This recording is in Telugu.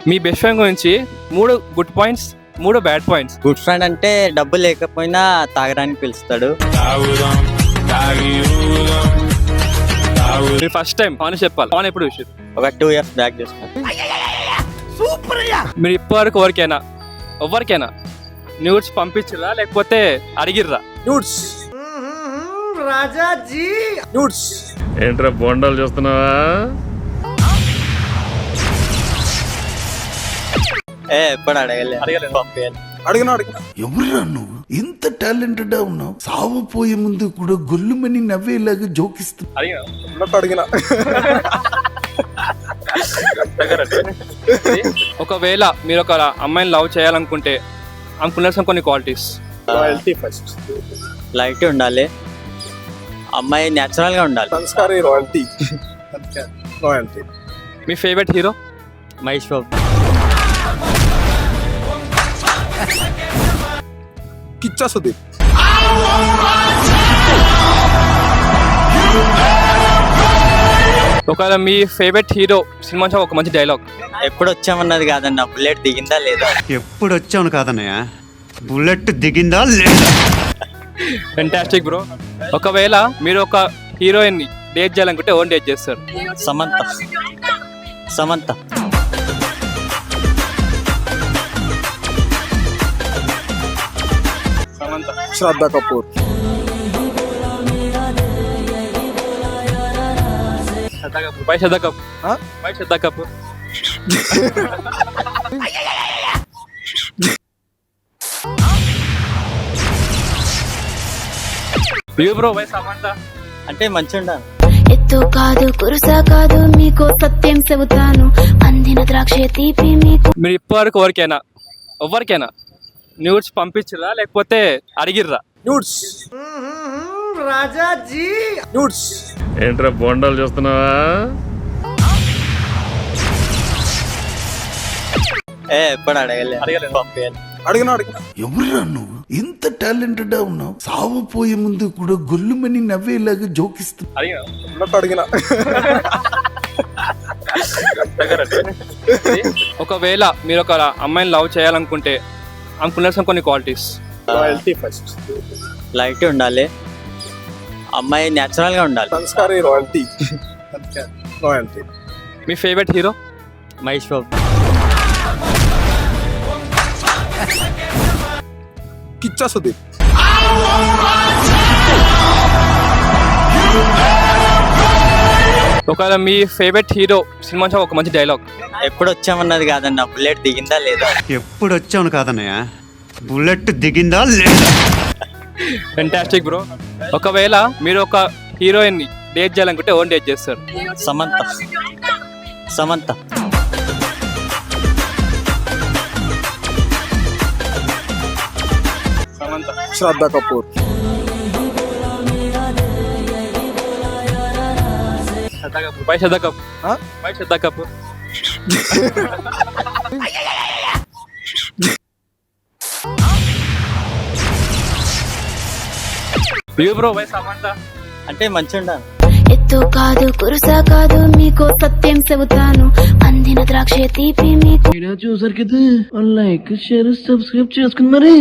మీ బెస్ట్ ఫ్రెండ్ గురించి 3 good points, 3 bad points. Good friend అంటే డబ్బు లేకపోయినా తాగడానికి పిలుస్తాడు. మీరు ఫస్ట్ టైం పవన్ చెప్పాలి. పవన్ ఎప్పుడు విషయం ఒక 2 years బ్యాక్ చేస్తాను. మీరు ఇప్పటివరకు ఎవరికైనా న్యూడ్స్ పంపించరా లేకపోతే అడిగిర్రా? న్యూడ్స్ రాజాజీ న్యూడ్స్ ఏంట్రా బొండాలు చూస్తున్నావా? ఎప్పుడు అడగలేదు. పంపించాలి. అడిగినా ఎవరురా నువ్వు ఇంత టాలెంటెడ్ ఉన్నావు? సావపోయే ముందు కూడా గొల్లుమని నవ్వేలాగా జోకిస్తూ అడిగినా ఒకవేళ మీరు ఒక అమ్మాయిని లవ్ చేయాలనుకుంటే అనుకున్న కొన్ని క్వాలిటీస్. రాయల్టీ ఫస్ట్, లైట్ ఉండాలి, అమ్మాయి న్యాచురల్ గా ఉండాలి. సంస్కారీ రాయల్టీ రాయల్టీ. మీ ఫేవరెట్ హీరో? మహేష్ బాబు. కిచ్చా సుదీప్. ఒకవేళ మీ ఫేవరెట్ హీరో సినిమా ఒక మంచి డైలాగ్. ఎప్పుడు వచ్చామన్నది కాదన్న, బుల్లెట్ దిగిందా లేదా. ఎప్పుడు వచ్చాను కాదన్నయ్య, బుల్లెట్ దిగిందా లేదా. Fantastic bro. ఒకవేళ మీరు ఒక హీరోయిన్ ని డేట్ చేయాలనుకుంటే ఓన్ డేట్ చేస్తారు? Samantha. Samantha. Shraddha Kapoor. Bye Shraddha Kapoor. Bro bye Samantha అంటే మంచి ఉండాలి. ఎత్తు కాదు కురుసా కాదు, మీకు సత్యం చెబుతాను, అందిన ద్రాక్ష తీపి మీకు. మీరు ఇప్పటివరకు ఎవరికైనా న్యూడ్స్ పంపించరా లేకపోతే అడిగిర్రా? Nudes Rajaji nudes. ఏంట్రా బొండాలు చూస్తున్నావా? ఎప్పుడు అడగలేదు. పంపించాలి. అడిగినా ఎవరురా నువ్వు ఇంత టాలెంటెడ్ ఉన్నావు? సావపోయే ముందు కూడా గొల్లుమని నవ్వేలాగా జోకిస్తూ అడిగినా ఒకవేళ మీరు ఒక అమ్మాయిని లవ్ చేయాలనుకుంటే అనుకున్న కొన్ని క్వాలిటీస్. రాయల్టీ ఫస్ట్, లైట్ ఉండాలి, అమ్మాయి న్యాచురల్ గా ఉండాలి. సంస్కారీ రాయల్టీ రాయల్టీ. మీ ఫేవరెట్ హీరో? మహేష్ బాబు. కిచ్చా సుదీప్. ఒకవేళ మీ ఫేవరెట్ హీరో సినిమా ఒక మంచి డైలాగ్. ఎప్పుడు వచ్చామన్నది కాదన్న, బుల్లెట్ దిగిందా లేదా. ఎప్పుడు వచ్చాను కాదన్నయ్య, బుల్లెట్ దిగిందా లేదా. Fantastic bro. ఒకవేళ మీరు ఒక హీరోయిన్ ని డేట్ చేయాలనుకుంటే ఓన్ డేట్ చేస్తారు? Samantha. Samantha. Shraddha Kapoor. Bye Shraddha Kapoor. Bro bye Samantha అంటే మంచి ఉండాలి. ఎత్తు కాదు కురుసా కాదు, మీకు సత్యం చెబుతాను, అందిన ద్రాక్ష తీపి మీకు. చూసారు కదా, లైక్ షేర్ సబ్స్క్రైబ్ చేసుకుని మరి.